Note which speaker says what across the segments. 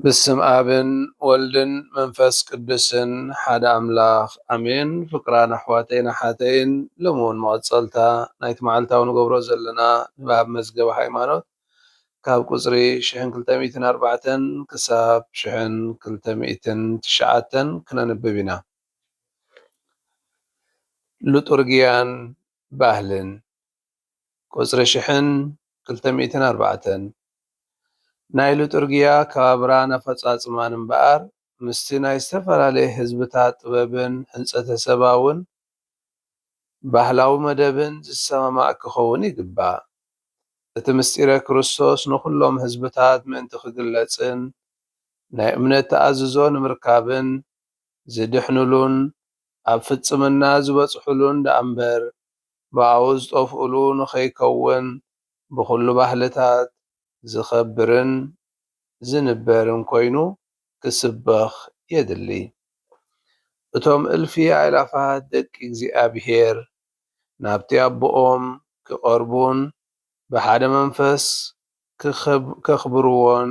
Speaker 1: بسم آبن ولدن منفس قدسن حدا أملاخ أمين فقران أحواتين حاتين لمون مغتصلتا نايت معلتا ونقبرو زلنا باب مزقب حيمانوت كاب قصري شحن كلتميتن أربعتن كساب شحن كلتميتن تشعاتن كنا نببنا لطرقيان باهلن قصري شحن كلتميتن أربعتن ናይ ሉጥርግያ ከባብራ ነፈጻጽማን እምበኣር ምስቲ ናይ ዝተፈላለየ ህዝብታት ጥበብን ህንጸተ ሰባውን ባህላዊ መደብን ዝሰማማዕ ክኸውን ይግባእ። እቲ ምስጢረ ክርስቶስ ንኹሎም ህዝብታት ምእንቲ ክግለጽን ናይ እምነት ተኣዝዞ ንምርካብን ዝድሕንሉን ኣብ ፍጽምና ዝበጽሕሉን ደኣ እምበር ብኣብኡ ዝጠፍኡሉ ንኸይከውን ብኹሉ ባህልታት ዝኸብርን ዝንበርን ኮይኑ ክስበኽ የድሊ። እቶም እልፊ ኣእላፋት ደቂ እግዚኣብሄር ናብቲ ኣቦኦም ክቐርቡን ብሓደ መንፈስ ከኽብርዎን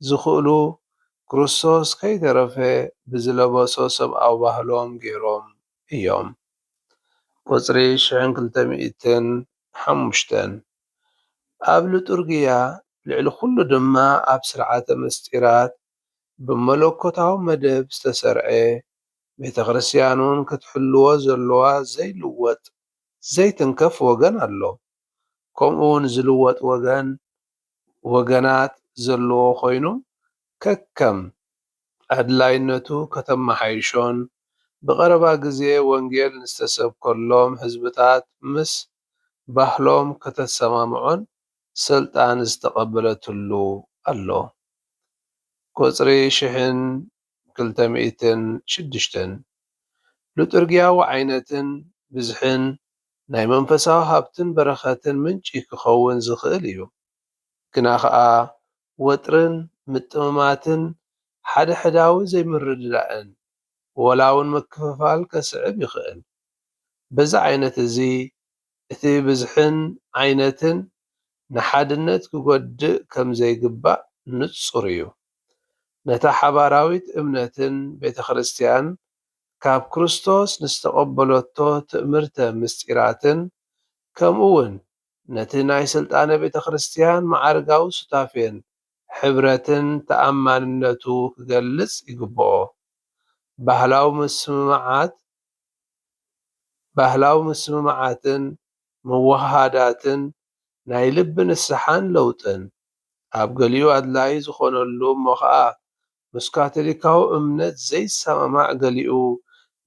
Speaker 1: ዝኽእሉ ክርስቶስ ከይተረፈ ብዝለበሶ ሰብኣዊ ባህሎም ገይሮም እዮም። ቁጽሪ 1205 ኣብ ሉጥርግያ ልዕሊ ኩሉ ድማ ኣብ ስርዓተ ምስጢራት ብመለኮታዊ መደብ ዝተሰርዐ ቤተ ክርስቲያኑን ክትሕልዎ ዘለዋ ዘይልወጥ ዘይትንከፍ ወገን ኣሎ። ከምኡውን ዝልወጥ ወገናት ዘለዎ ኮይኑ ከከም ኣድላይነቱ ከተመሓይሾን ብቐረባ ግዜ ወንጌል ንዝተሰብከሎም ህዝብታት ምስ ባህሎም ከተሰማምዖን ስልጣን ዝተቐበለትሉ ኣሎ። ቁጽሪ 1206 ሉጥርግያዊ ዓይነትን ብዝሕን ናይ መንፈሳዊ ሃብትን በረኸትን ምንጪ ክኸውን ዝኽእል እዩ። ግና ኸኣ ወጥርን ምጥምማትን ሓደሕዳዊ ዘይምርድዳእን ወላውን ምክፍፋል ከስዕብ ይኽእል። በዚ ዓይነት እዚ እቲ ብዝሕን ዓይነትን ንሓድነት ክጐድእ ከም ዘይግባእ ንጹር እዩ። ነታ ሓባራዊት እምነትን ቤተ ክርስቲያን ካብ ክርስቶስ ንዝተቐበለቶ ትእምርተ ምስጢራትን ከምኡውን ነቲ ናይ ስልጣነ ቤተ ክርስቲያን መዓርጋዊ ሱታፌን ሕብረትን ተኣማንነቱ ክገልጽ ይግብኦ። ባህላዊ ምስምማዓትን ምውህሃዳትን ናይ ልቢ ንስሓን ለውጥን ኣብ ገሊኡ ኣድላዪ ዝኾነሉ እሞ ኸኣ ምስ ካቶሊካዊ እምነት ዘይሰማማዕ ገሊኡ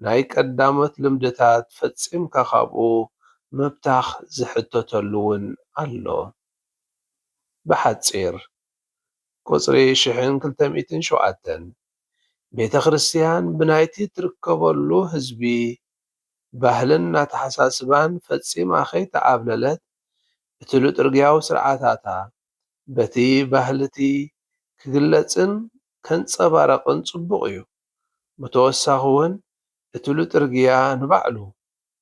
Speaker 1: ናይ ቀዳሞት ልምድታት ፈጺምካ ካብኡ ምብታኽ ዝሕተተሉ እውን ኣሎ። ብሓጺር ቁጽሪ 1207 ቤተ ክርስቲያን ብናይቲ ትርከበሉ ህዝቢ ባህልን ኣተሓሳስባን ፈጺማ ከይተዓብለለት እቲ ሉጥርግያዊ ስርዓታታ በቲ ባህልቲ ክግለጽን ከንጸባረቕን ጽቡቕ እዩ። ብተወሳኺ እውን እቲ ሉጥርግያ ንባዕሉ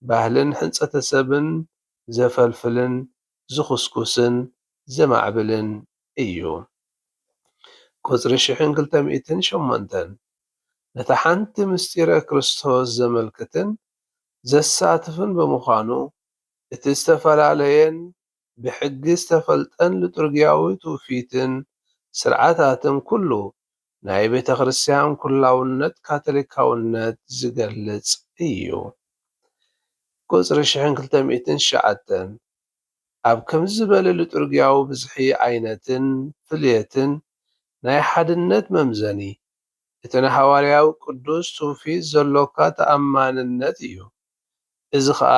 Speaker 1: ባህልን ህንጸተ ሰብን ዘፈልፍልን ዝኹስኩስን ዘማዕብልን እዩ። ቁጽሪ 1208 ነታ ሓንቲ ምስጢረ ክርስቶስ ዘመልክትን ዘሳትፍን ብምዃኑ እቲ ዝተፈላለየን ብሕጊ ዝተፈልጠን ሉጥርግያዊ ትውፊትን ስርዓታትን ኩሉ ናይ ቤተ ክርስቲያን ኩላውነት ካቶሊካውነት ዝገልጽ እዩ። ቁጽሪ 1209 ኣብ ከምዚ ዝበለ ሉጥርግያዊ ብዝሒ ዓይነትን ፍልየትን ናይ ሓድነት መምዘኒ እቲ ንሃዋርያዊ ቅዱስ ትውፊት ዘለካ ተኣማንነት እዩ። እዚ ኸኣ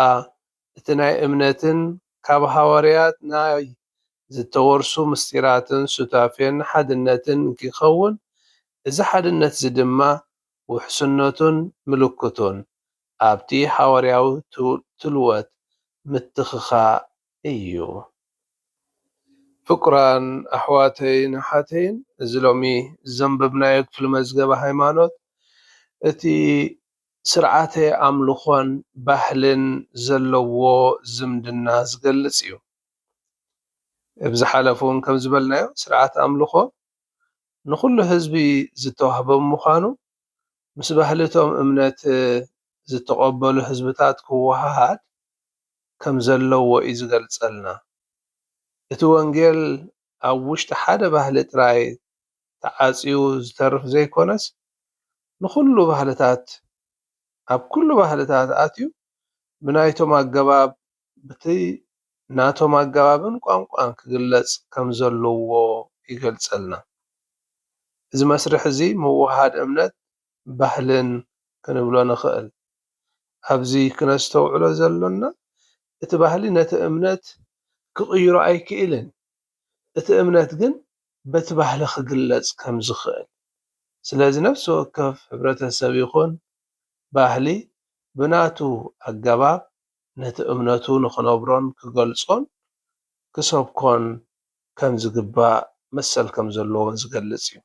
Speaker 1: እቲ ናይ እምነትን ካብ ሃዋርያት ናይ ዝተወርሱ ምስጢራትን ሱታፌን ሓድነትን እንኪኸውን እዚ ሓድነት እዚ ድማ ውሕስነቱን ምልክቱን ኣብቲ ሃዋርያዊ ትልወት ምትኽኻእ እዩ። ፍቁራን ኣሕዋተይን ኣሓተይን እዚ ሎሚ ዘንበብናዮ ክፍሊ መዝገበ ሃይማኖት እቲ ስርዓተ ኣምልኾን ባህልን ዘለዎ ዝምድና ዝገልጽ እዩ። ብዝሓለፉ እውን ከም ዝበልናዮ ስርዓት ኣምልኾ ንኩሉ ህዝቢ ዝተዋህበ ምዃኑ ምስ ባህልቶም እምነት ዝተቐበሉ ህዝብታት ክወሃሃድ ከም ዘለዎ እዩ ዝገልጸልና። እቲ ወንጌል ኣብ ውሽጢ ሓደ ባህሊ ጥራይ ተዓጽዩ ዝተርፍ ዘይኮነስ ንኩሉ ባህልታት ኣብ ኩሉ ባህልታት ኣትዩ ብናይቶም ኣገባብ በቲ ናቶም ኣገባብን ቋንቋን ክግለጽ ከም ዘለዎ ይገልጸልና። እዚ መስርሕ እዚ ምውህሃድ እምነት ባህልን ክንብሎ ንኽእል። ኣብዚ ክነስተውዕሎ ዘሎና እቲ ባህሊ ነቲ እምነት ክቕይሮ ኣይክእልን። እቲ እምነት ግን በቲ ባህሊ ክግለጽ ከም ዝኽእል። ስለዚ ነፍሲ ወከፍ ሕብረተሰብ ይኹን ባህሊ ብናቱ ኣገባብ ነቲ እምነቱ ንኽነብሮን ክገልጾን ክሰብኮን ከም ዝግባእ መሰል ከም ዘለዎን ዝገልጽ እዩ።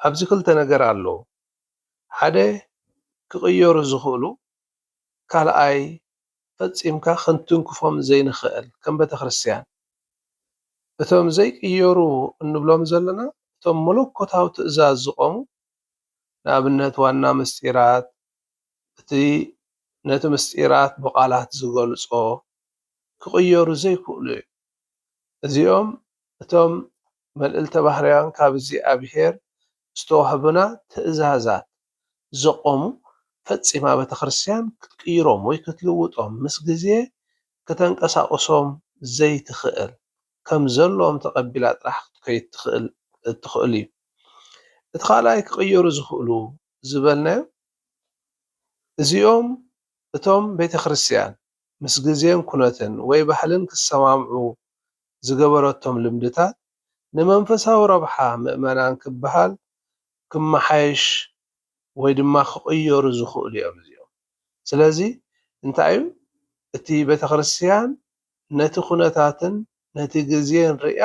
Speaker 1: ኣብዚ ክልተ ነገር ኣለዉ። ሓደ ክቕየሩ ዝኽእሉ ካልኣይ ፈጺምካ ክንትንክፎም ዘይንኽእል ከም ቤተክርስትያን። እቶም ዘይቅየሩ እንብሎም ዘለና እቶም መለኮታዊ ትእዛዝ ዝቖሙ ንኣብነት ዋና ምስጢራት እቲ ነቲ ምስጢራት ብቓላት ዝገልጾ ክቕየሩ ዘይክእሉ እዮም። እዚኦም እቶም መልዕልተ ባህርያን ካብ እግዚኣብሔር ዝተዋህቡና ትእዛዛት ዘቖሙ ፈጺማ ቤተክርስትያን ክትቅይሮም ወይ ክትልውጦም ምስ ግዜ ከተንቀሳቕሶም ዘይትኽእል ከም ዘለዎም ተቐቢላ ጥራሕ ክትከይድ እትኽእል እዩ። እቲ ካልኣይ ክቕየሩ ዝኽእሉ ዝበልናዮ እዚኦም እቶም ቤተክርስትያን ምስ ግዜን ኩነትን ወይ ባህልን ክሰማምዑ ዝገበረቶም ልምድታት ንመንፈሳዊ ረብሓ ምእመናን ክበሃል ክመሓየሽ ወይ ድማ ክቕየሩ ዝኽእሉ እዮም እዚኦም። ስለዚ እንታይ እዩ እቲ ቤተክርስትያን ነቲ ኩነታትን ነቲ ግዜን ርያ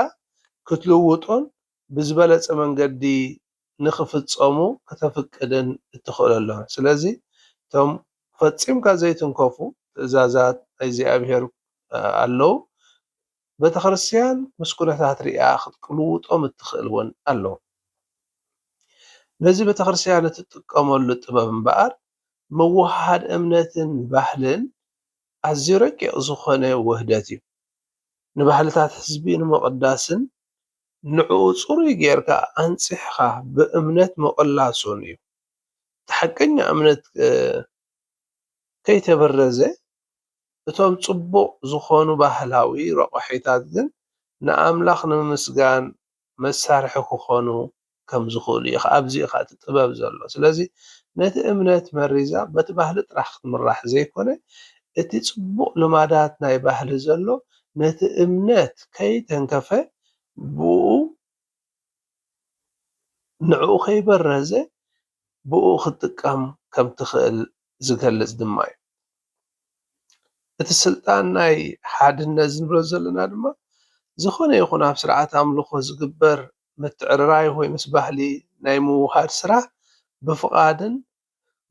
Speaker 1: ክትልውጦን ብዝበለፀ መንገዲ ንኽፍፀሙ ከተፍቅድን እትኽእለሎም። ስለዚ እቶም ፈፂምካ ዘይትንከፉ ትእዛዛት ናይ እግዚኣብሔር ኣለዉ። ቤተክርስትያን ምስ ኩነታት ርያ ክትልውጦም እትኽእል እውን ኣለዉ። ነዚ ቤተክርስትያን እትጥቀመሉ ጥበብ እምበኣር ምውህሃድ እምነትን ባህልን ኣዝዩ ረቂቕ ዝኾነ ውህደት እዩ። ንባህልታት ህዝቢ ንምቕዳስን ንዕኡ ፅሩይ ጌርካ ኣንፂሕኻ ብእምነት ምቕላሱን እዩ። እቲ ሓቀኛ እምነት ከይተበረዘ እቶም ፅቡቕ ዝኾኑ ባህላዊ ረቑሒታት ግን ንኣምላኽ ንምምስጋን መሳርሒ ክኾኑ ከም ዝኽእሉ እዩ። ኣብዚ ኢኻ እቲ ጥበብ ዘሎ። ስለዚ ነቲ እምነት መሪዛ በቲ ባህሊ ጥራሕ ክትምራሕ ዘይኮነ እቲ ፅቡቕ ልማዳት ናይ ባህሊ ዘሎ ነቲ እምነት ከይተንከፈ ብኡ ንዕኡ ከይበረዘ ብኡ ክትጥቀም ከም ትኽእል ዝገልጽ ድማ እዩ። እቲ ስልጣን ናይ ሓድነት ዝንብሎ ዘለና ድማ ዝኾነ ይኹን ኣብ ስርዓት ኣምልኾ ዝግበር ምትዕርራይ ወይ ምስ ባህሊ ናይ ምውሃድ ስራሕ ብፍቓድን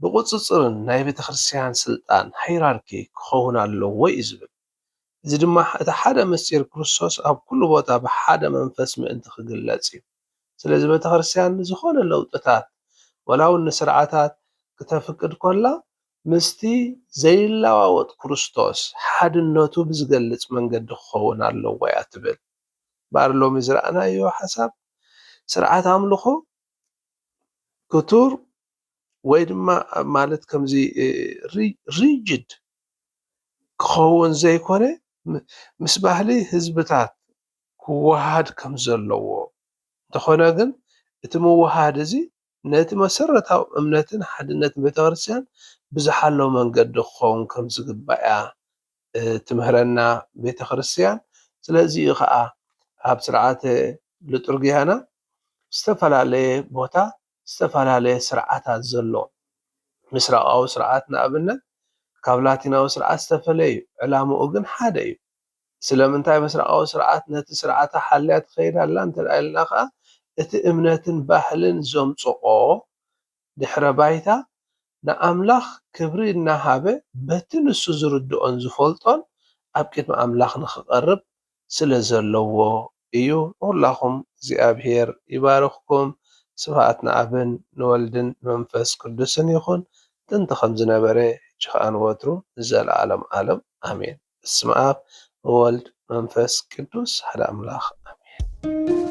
Speaker 1: ብቁፅፅርን ናይ ቤተክርስትያን ስልጣን ሃይራርኪ ክኸውን ኣለዎ እዩ ዝብል። እዚ ድማ እቲ ሓደ ምስጢር ክርስቶስ ኣብ ኩሉ ቦታ ብሓደ መንፈስ ምእንቲ ክግለጽ እዩ። ስለዚ ቤተክርስትያን ዝኾነ ለውጥታት ወላ እውን ንስርዓታት ክተፍቅድ ኮላ ምስቲ ዘይለዋወጥ ክርስቶስ ሓድነቱ ብዝገልጽ መንገዲ ክኸውን ኣለዎ እያ ትብል። እምበኣር ሎሚ ዝረኣናዮ ሓሳብ ስርዓት ኣምልኾ ክቱር ወይ ድማ ማለት ከምዚ ሪጅድ ክኸውን ዘይኮነ ምስ ባህሊ ህዝብታት ክወሃድ ከም ዘለዎ እንተኾነ ግን እቲ ምውሃድ እዚ ነቲ መሰረታዊ እምነትን ሓድነትን ቤተክርስትያን ብዝሓለወ መንገዲ ክኸውን ከም ዝግባእ እያ ትምህረና ቤተክርስትያን። ስለዚ ከዓ ኣብ ስርዓተ ልጡርግያና ዝተፈላለየ ቦታ ዝተፈላለየ ስርዓታት ዘሎ። ምስራቃዊ ስርዓት ንኣብነት ካብ ላቲናዊ ስርዓት ዝተፈለየ እዩ። ዕላምኡ ግን ሓደ እዩ። ስለምንታይ ምስራቃዊ ስርዓት ነቲ ስርዓታ ሓልያ ትኸይድ ኣላ እንተደኣ ኢልና ከዓ እቲ እምነትን ባህልን ዘምጽኦ ድሕረ ባይታ ንኣምላኽ ክብሪ እናሃበ በቲ ንሱ ዝርድኦን ዝፈልጦን ኣብ ቅድሚ ኣምላኽ ንኽቐርብ ስለ ዘለዎ እዩ። ኩላኹም እግዚኣብሄር ይባርኽኩም። ስብሐት ንኣብን ንወልድን ንመንፈስ ቅዱስን ይኹን ጥንቲ ከም ዝነበረ ሕጂ ከዓ ንወትሩ ንዘለዓለም ዓለም ኣሜን። በስመ አብ ወወልድ መንፈስ ቅዱስ ሓደ ኣምላኽ ኣሜን።